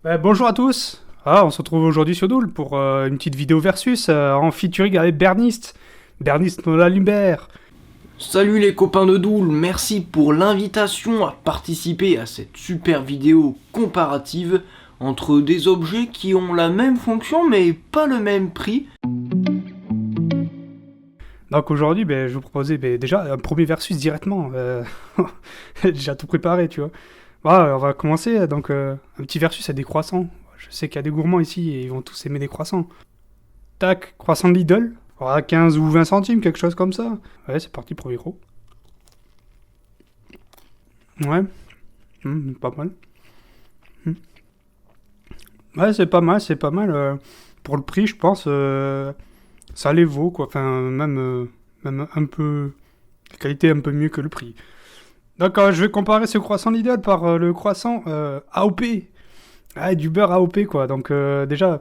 Bonjour à tous. On se retrouve aujourd'hui sur Doul pour une petite vidéo versus en featuring avec Bernist. Bernist Nola Lumbert. Salut les copains de Doul, merci pour l'invitation à participer à cette super vidéo comparative entre des objets qui ont la même fonction mais pas le même prix. Donc aujourd'hui, je vous proposais déjà un premier versus directement. J'ai déjà tout préparé, tu vois. On va commencer, donc un petit versus à des croissants. Je sais qu'il y a des gourmands ici et ils vont tous aimer des croissants. Tac, croissant de Lidl. Voilà, 15 ou 20 centimes, quelque chose comme ça. Ouais, c'est parti pour micro. Ouais, pas mal. Ouais, c'est pas mal, c'est pas mal. Pour le prix, je pense, ça les vaut, quoi. Enfin, même un peu... La qualité un peu mieux que le prix. Donc, je vais comparer ce croissant Lidl par le croissant AOP. Ah, du beurre AOP, quoi. Donc, déjà,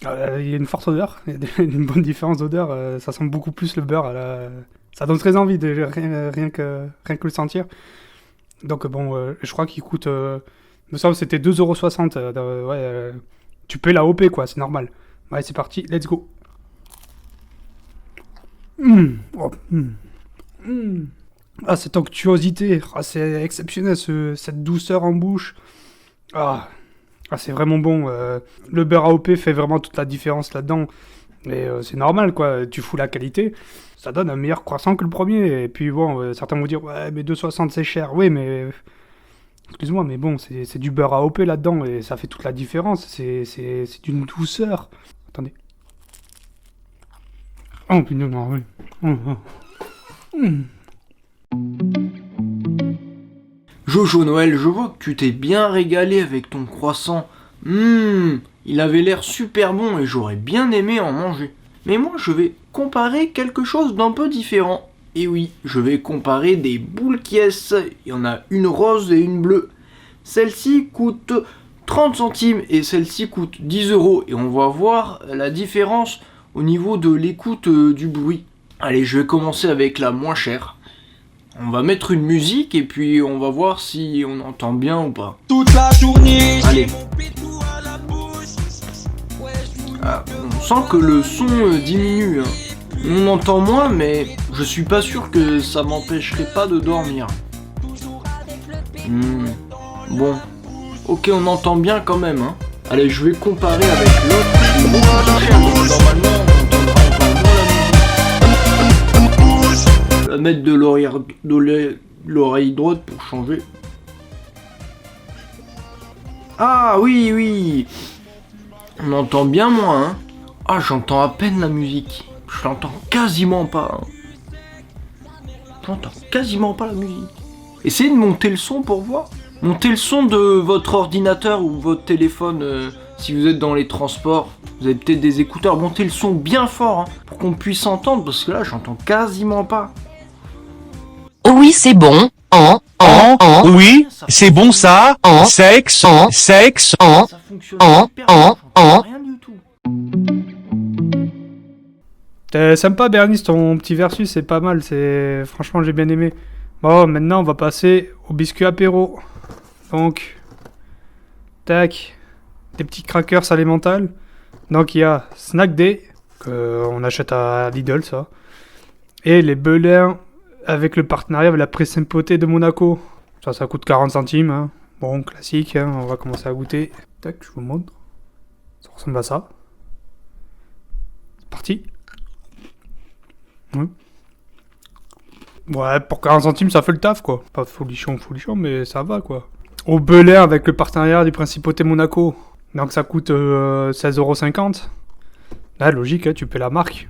il y a une forte odeur. Il y a une bonne différence d'odeur. Ça sent beaucoup plus le beurre. Ça donne très envie, de, rien que le sentir. Donc, je crois qu'il coûte... il me semble que c'était 2,60 €. Tu payes la OP, quoi, c'est normal. Ouais, c'est parti, let's go. Ah, cette onctuosité, c'est exceptionnel, cette douceur en bouche. C'est vraiment bon. Le beurre AOP fait vraiment toute la différence là-dedans. Mais c'est normal, quoi. Tu fous la qualité, ça donne un meilleur croissant que le premier. Et puis bon, certains vont dire, ouais, mais 2,60 c'est cher. Oui, mais... Excuse-moi, mais bon, c'est du beurre AOP là-dedans et ça fait toute la différence. C'est d'une douceur. Attendez. Oh, putain, non, oui. Jojo Noël, je vois que tu t'es bien régalé avec ton croissant. Il avait l'air super bon et j'aurais bien aimé en manger. Mais moi, je vais comparer quelque chose d'un peu différent. Et oui, je vais comparer des boules Kies. Il y en a une rose et une bleue. Celle-ci coûte 30 centimes et celle-ci coûte 10 €. Et on va voir la différence au niveau de l'écoute du bruit. Allez, je vais commencer avec la moins chère. On va mettre une musique et puis on va voir si on entend bien ou pas. Toute la journée. Allez. On sent que le son diminue. On entend moins, mais je suis pas sûr que ça m'empêcherait pas de dormir. Bon. Ok, on entend bien quand même. Allez, je vais comparer avec l'autre. Normalement, on entendra encore moins la musique. Je vais mettre de l'oreille droite pour changer. Ah oui. On entend bien moins. Ah, j'entends à peine la musique. Je l'entends quasiment pas. J'entends quasiment pas la musique. Essayez de monter le son pour voir. Montez le son de votre ordinateur ou votre téléphone si vous êtes dans les transports. Vous avez peut-être des écouteurs. Montez le son bien fort pour qu'on puisse entendre parce que là, j'entends quasiment pas. Oui, c'est bon. Oui, c'est bon ça. Sexe. Ça fonctionne super bien, j'entends rien du tout. T'es sympa, Bernice, ton petit versus, c'est pas mal. Franchement, j'ai bien aimé. Bon, maintenant, on va passer au biscuit apéro. Donc, tac, des petits crackers alimentaires. Donc, il y a Snack Day, qu'on achète à Lidl, ça. Et les Belins avec le partenariat avec la Principauté de Monaco. Ça coûte 40 centimes. Bon, classique, on va commencer à goûter. Tac, je vous montre. Ça ressemble à ça. C'est parti. Ouais, pour 40 centimes, ça fait le taf, quoi. Pas folichon, mais ça va, quoi. Au Belin avec le partenariat du Principauté Monaco. Donc ça coûte 16,50 €. Là, logique, tu paies la marque.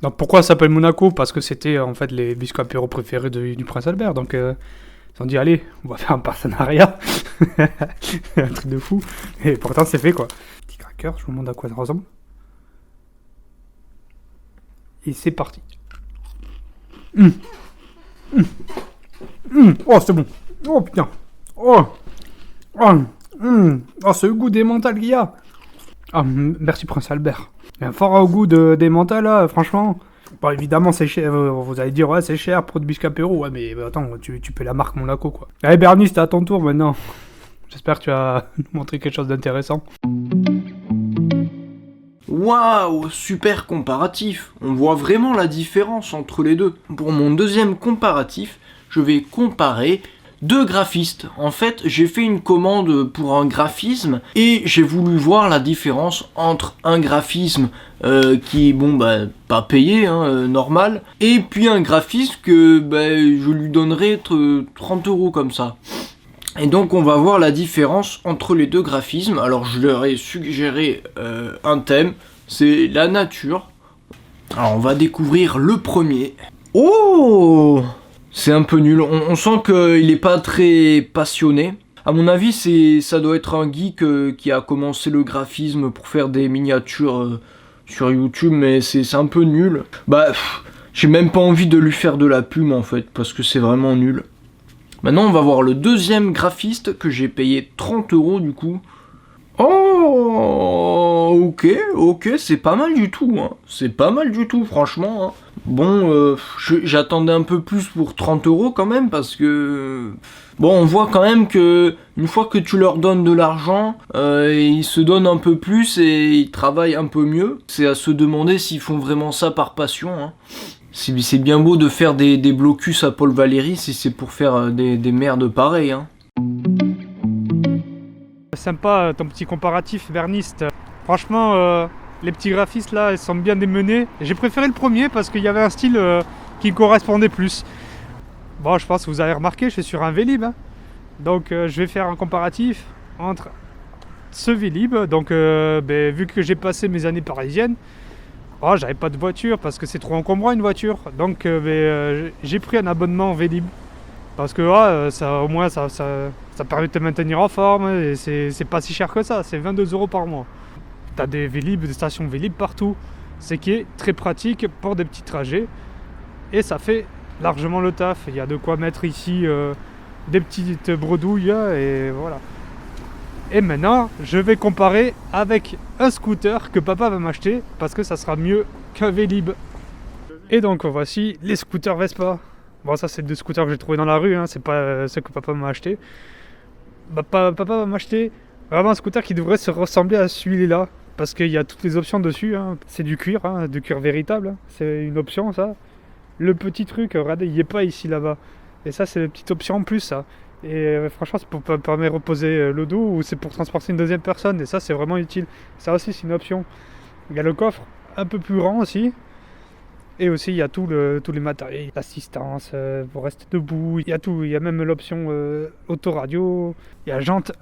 Donc pourquoi ça s'appelle Monaco? Parce que c'était en fait les biscuits apéro préférés du Prince Albert. Donc ils ont dit, allez, on va faire un partenariat. Un truc de fou. Et pourtant, c'est fait, quoi. Petit cracker, je vous montre à quoi ça ressemble. Et c'est parti. Oh, c'est bon. Oh, putain. Oh, c'est le goût des mentales qu'il y a. Merci Prince Albert. Il y a un fort goût des mentales, là, franchement. Bon, évidemment, c'est cher. Vous allez dire, ouais, c'est cher pour de biscuits apéro. Ouais, mais attends, tu paies la marque Monaco, quoi. Allez, Bernie, c'est à ton tour maintenant. J'espère que tu vas nous montrer quelque chose d'intéressant. Waouh, super comparatif. On voit vraiment la différence entre les deux. Pour mon deuxième comparatif, je vais comparer deux graphistes. En fait, j'ai fait une commande pour un graphisme et j'ai voulu voir la différence entre un graphisme qui est pas payé, normal, et puis un graphisme que je lui donnerai 30 € comme ça. Et donc on va voir la différence entre les deux graphismes. Alors je leur ai suggéré un thème, c'est la nature. Alors on va découvrir le premier. Oh, c'est un peu nul, on sent qu'il est pas très passionné. À mon avis ça doit être un geek qui a commencé le graphisme pour faire des miniatures sur YouTube, mais c'est un peu nul. J'ai même pas envie de lui faire de la pub en fait, parce que c'est vraiment nul. Maintenant, on va voir le deuxième graphiste que j'ai payé 30 € du coup. Oh, ok, c'est pas mal du tout, hein. C'est pas mal du tout, franchement. Hein. Bon, j'attendais un peu plus pour 30 € quand même, parce que... Bon, on voit quand même que une fois que tu leur donnes de l'argent, ils se donnent un peu plus et ils travaillent un peu mieux. C'est à se demander s'ils font vraiment ça par passion, hein. C'est bien beau de faire des blocus à Paul Valéry si c'est pour faire des merdes pareilles. Hein. Sympa ton petit comparatif Berniste. Franchement, les petits graphistes là, ils sont bien démenés. J'ai préféré le premier parce qu'il y avait un style qui correspondait plus. Bon, je pense que vous avez remarqué, je suis sur un Vélib. Hein. Donc je vais faire un comparatif entre ce Vélib. Donc vu que j'ai passé mes années parisiennes, j'avais pas de voiture parce que c'est trop encombrant une voiture. Donc j'ai pris un abonnement Vélib. Parce que ça, au moins ça permet de te maintenir en forme et c'est pas si cher que ça, c'est 22 € par mois. T'as des Vélib, des stations Vélib partout, ce qui est très pratique pour des petits trajets et ça fait largement le taf. Il y a de quoi mettre ici des petites bredouilles et voilà. Et maintenant, je vais comparer avec un scooter que papa va m'acheter parce que ça sera mieux qu'un Vélib. Et donc voici les scooters Vespa. Bon, ça c'est deux scooters que j'ai trouvé dans la rue, hein, c'est pas ceux que papa m'a acheté. Papa va m'acheter vraiment un scooter qui devrait se ressembler à celui-là. Parce qu'il y a toutes les options dessus, hein. C'est du cuir, hein, du cuir véritable, hein. C'est une option ça. Le petit truc, regardez, il n'y est pas ici là-bas. Et ça c'est une petite option en plus ça. Et franchement c'est pour permettre de reposer le dos ou c'est pour transporter une deuxième personne. Et ça c'est vraiment utile. Ça aussi c'est une option. Il y a le coffre un peu plus grand aussi. Et aussi il y a tous les matériels, l'assistance pour rester debout, il y a tout, il y a même l'option autoradio, il y a jante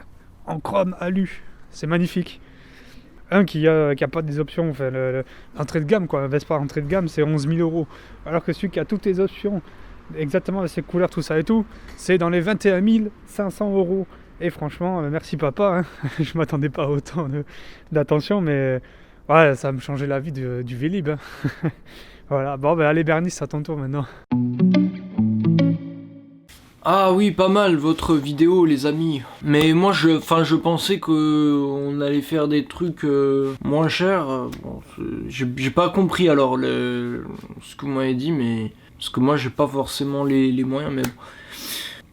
en chrome alu, c'est magnifique. Un qui a pas des options, enfin l'entrée de gamme quoi, un Vespa entrée de gamme c'est 11 000 €, alors que celui qui a toutes les options, exactement avec ses couleurs, tout ça et tout, c'est dans les 21 500 €. Et franchement, merci papa, hein. Je m'attendais pas à autant d'attention, mais ouais, ça va me changer la vie du Vélib. Hein. Voilà, bon allez Bernie, c'est à ton tour maintenant. Ah oui, pas mal votre vidéo les amis. Mais moi je pensais que on allait faire des trucs moins chers. Bon, j'ai pas compris alors ce que vous m'avez dit, mais parce que moi j'ai pas forcément les moyens, mais bon.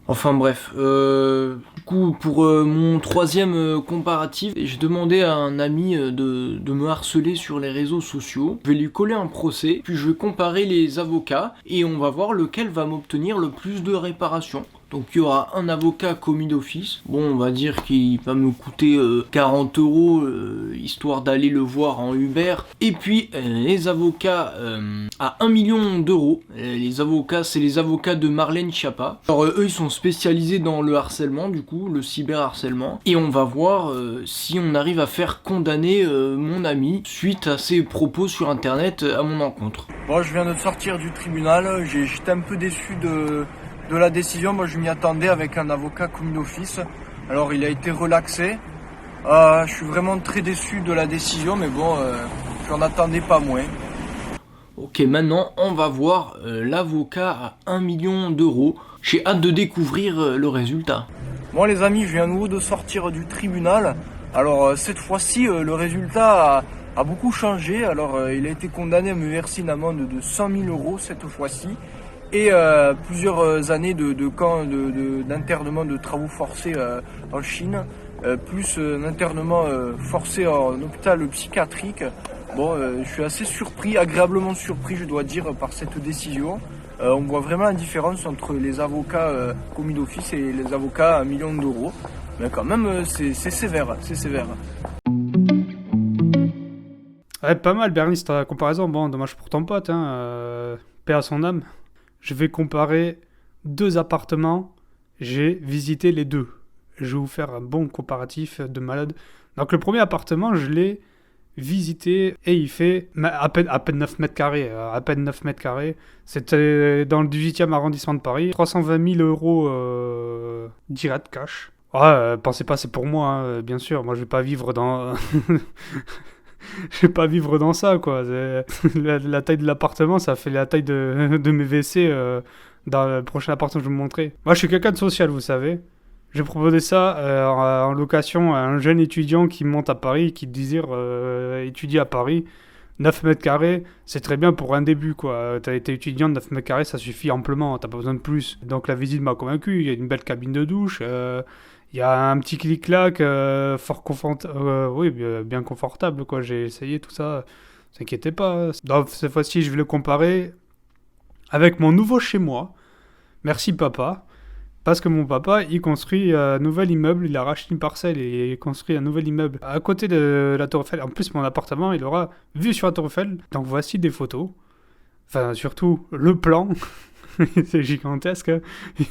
Enfin bref, du coup pour mon troisième comparatif, j'ai demandé à un ami de me harceler sur les réseaux sociaux. Je vais lui coller un procès, puis je vais comparer les avocats et on va voir lequel va m'obtenir le plus de réparation. Donc il y aura un avocat commis d'office, bon on va dire qu'il va me coûter 40 € histoire d'aller le voir en Uber. Et puis les avocats à 1 million d'euros, les avocats c'est les avocats de Marlène Schiappa. Alors eux ils sont spécialisés dans le harcèlement du coup, le cyberharcèlement. Et on va voir si on arrive à faire condamner mon ami suite à ses propos sur internet à mon encontre. Bon je viens de sortir du tribunal, j'étais un peu déçu de la décision, moi je m'y attendais avec un avocat commis d'office. Alors il a été relaxé. Je suis vraiment très déçu de la décision, mais bon, j'en attendais pas moins. Ok, maintenant on va voir l'avocat à 1 million d'euros. J'ai hâte de découvrir le résultat. Bon les amis, je viens à nouveau de sortir du tribunal. Alors cette fois-ci, le résultat a beaucoup changé. Alors il a été condamné à me verser une amende de 100 000 € cette fois-ci. et plusieurs années de camp d'internement de travaux forcés en Chine, plus un internement forcé en hôpital psychiatrique. Bon, je suis assez surpris, agréablement surpris je dois dire, par cette décision. On voit vraiment la différence entre les avocats commis d'office et les avocats à 1 million d'euros. Mais quand même, c'est sévère, c'est sévère. Ouais, pas mal, Bernice, ta comparaison. Bon, dommage pour ton pote, paix à son âme. Je vais comparer 2 appartements. J'ai visité les 2. Je vais vous faire un bon comparatif de malade. Donc, le premier appartement, je l'ai visité et il fait à peine 9 mètres carrés. À peine 9 mètres carrés. C'était dans le 18e arrondissement de Paris. 320 000 euros direct cash. Ouais, pensez pas, c'est pour moi, bien sûr. Moi, je vais pas vivre dans. Je vais pas vivre dans ça, quoi. La taille de l'appartement, ça fait la taille de mes WC dans le prochain appartement que je vais vous montrer. Moi, je suis quelqu'un de social, vous savez. J'ai proposé ça en location à un jeune étudiant qui monte à Paris, qui désire étudier à Paris. 9 mètres carrés, c'est très bien pour un début, quoi. T'as été étudiant, 9 mètres carrés, ça suffit amplement, t'as pas besoin de plus. Donc la visite m'a convaincu, il y a une belle cabine de douche, il y a un petit clic-clac fort confortable, oui, bien confortable, quoi. J'ai essayé tout ça, ne vous inquiétez pas. Donc, cette fois-ci, je vais le comparer avec mon nouveau chez moi. Merci papa. Parce que mon papa, il construit un nouvel immeuble, il a racheté une parcelle et il construit un nouvel immeuble à côté de la Tour Eiffel. En plus, mon appartement, il aura vue sur la Tour Eiffel. Donc voici des photos. Enfin, surtout le plan. C'est gigantesque. Hein.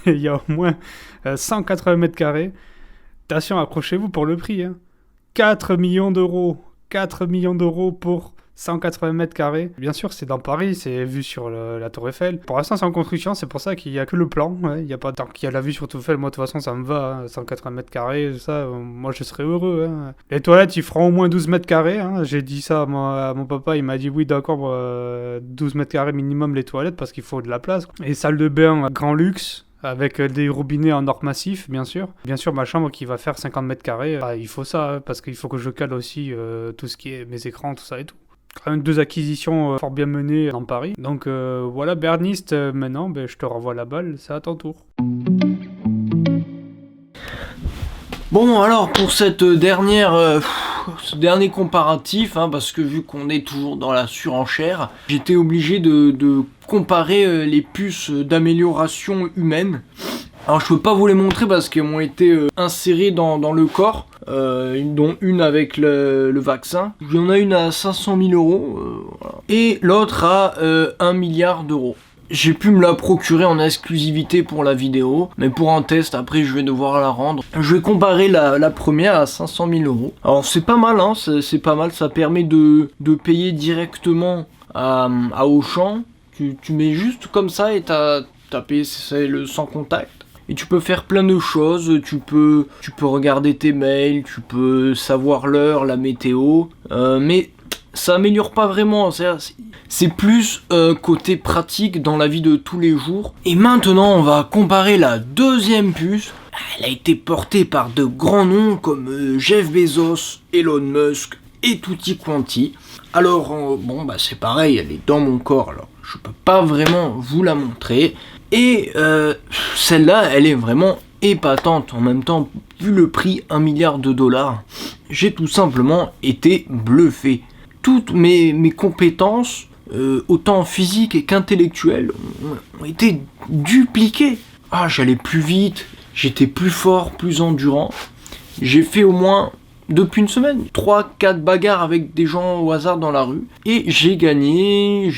Il y a au moins 180 mètres carrés. Attention, accrochez-vous pour le prix. Hein. 4 millions d'euros. 4 millions d'euros pour 180 mètres carrés. Bien sûr, c'est dans Paris, c'est vu sur la Tour Eiffel. Pour l'instant, c'est en construction, c'est pour ça qu'il n'y a que le plan. Ouais. Il y a pas tant qu'il y a la vue sur la Tour Eiffel, moi, de toute façon, ça me va. Hein. 180 mètres carrés, ça, moi, je serais heureux. Hein. Les toilettes, ils feront au moins 12 mètres carrés. Hein. J'ai dit ça à mon papa, il m'a dit oui, d'accord, 12 mètres carrés minimum les toilettes parce qu'il faut de la place. Et salle de bain, grand luxe. Avec des robinets en or massif, bien sûr. Bien sûr, ma chambre qui va faire 50 mètres carrés. Il faut ça, hein, parce qu'il faut que je cale aussi tout ce qui est mes écrans, tout ça et tout. Quand même 2 acquisitions fort bien menées dans Paris. Donc voilà, Berniste, maintenant, je te renvoie la balle, c'est à ton tour. Bon, alors pour cette ce dernier comparatif, hein, parce que vu qu'on est toujours dans la surenchère, j'étais obligé de comparer les puces d'amélioration humaine. Alors je peux pas vous les montrer parce qu'elles m'ont été insérées dans le corps, dont une avec le vaccin. Il y en a une à 500 000 euros, voilà. Et l'autre à 1 milliard d'euros. J'ai pu me la procurer en exclusivité pour la vidéo, mais pour un test, après je vais devoir la rendre. Je vais comparer la première à 500 000 euros. Alors c'est pas mal, hein, c'est pas mal, ça permet de payer directement à Auchan. Tu mets juste comme ça et t'as payé, c'est le sans contact. Et tu peux faire plein de choses, tu peux regarder tes mails, tu peux savoir l'heure, la météo, mais ça améliore pas vraiment, c'est plus côté pratique dans la vie de tous les jours. Et maintenant on va comparer la deuxième puce. Elle a été portée par de grands noms comme Jeff Bezos, Elon Musk et tutti quanti. Alors c'est pareil, elle est dans mon corps, alors je peux pas vraiment vous la montrer. Et celle-là, elle est vraiment épatante. En même temps, vu le prix, 1 milliard de dollars, j'ai tout simplement été bluffé. Toutes mes compétences, autant physiques qu'intellectuelles, ont été dupliquées. Ah, j'allais plus vite, j'étais plus fort, plus endurant. J'ai fait au moins, depuis une semaine, 3-4 bagarres avec des gens au hasard dans la rue. Et j'ai gagné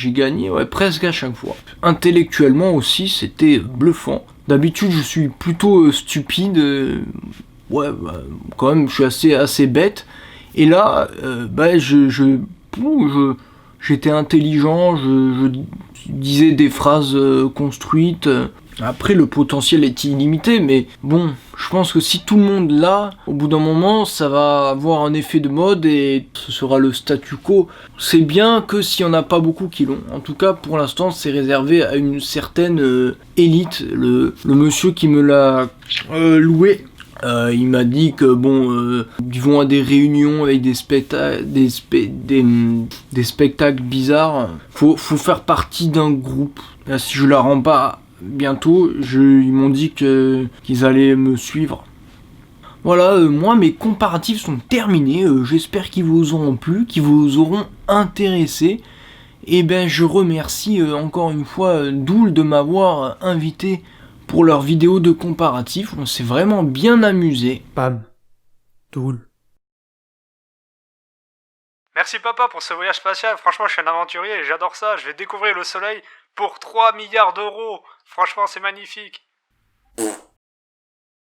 presque à chaque fois. Intellectuellement aussi, c'était bluffant. D'habitude, je suis plutôt stupide. Quand même, je suis assez bête. Et là, j'étais intelligent, je disais des phrases construites. Après, le potentiel est illimité, mais bon, je pense que si tout le monde l'a, au bout d'un moment, ça va avoir un effet de mode et ce sera le statu quo. C'est bien que s'il n'y en a pas beaucoup qui l'ont. En tout cas, pour l'instant, c'est réservé à une certaine élite. Le monsieur qui me l'a loué Il m'a dit que ils vont à des réunions avec des spectacles bizarres. Faut faire partie d'un groupe. Là, si je la rends pas bientôt, ils m'ont dit qu'ils allaient me suivre. Voilà, moi mes comparatifs sont terminés. J'espère qu'ils vous auront plu, qu'ils vous auront intéressé. Et ben je remercie encore une fois Doul de m'avoir invité pour leur vidéo de comparatif. On s'est vraiment bien amusé. Pam. Doul. Merci papa pour ce voyage spatial. Franchement, je suis un aventurier et j'adore ça. Je vais découvrir le soleil pour 3 milliards d'euros. Franchement, c'est magnifique.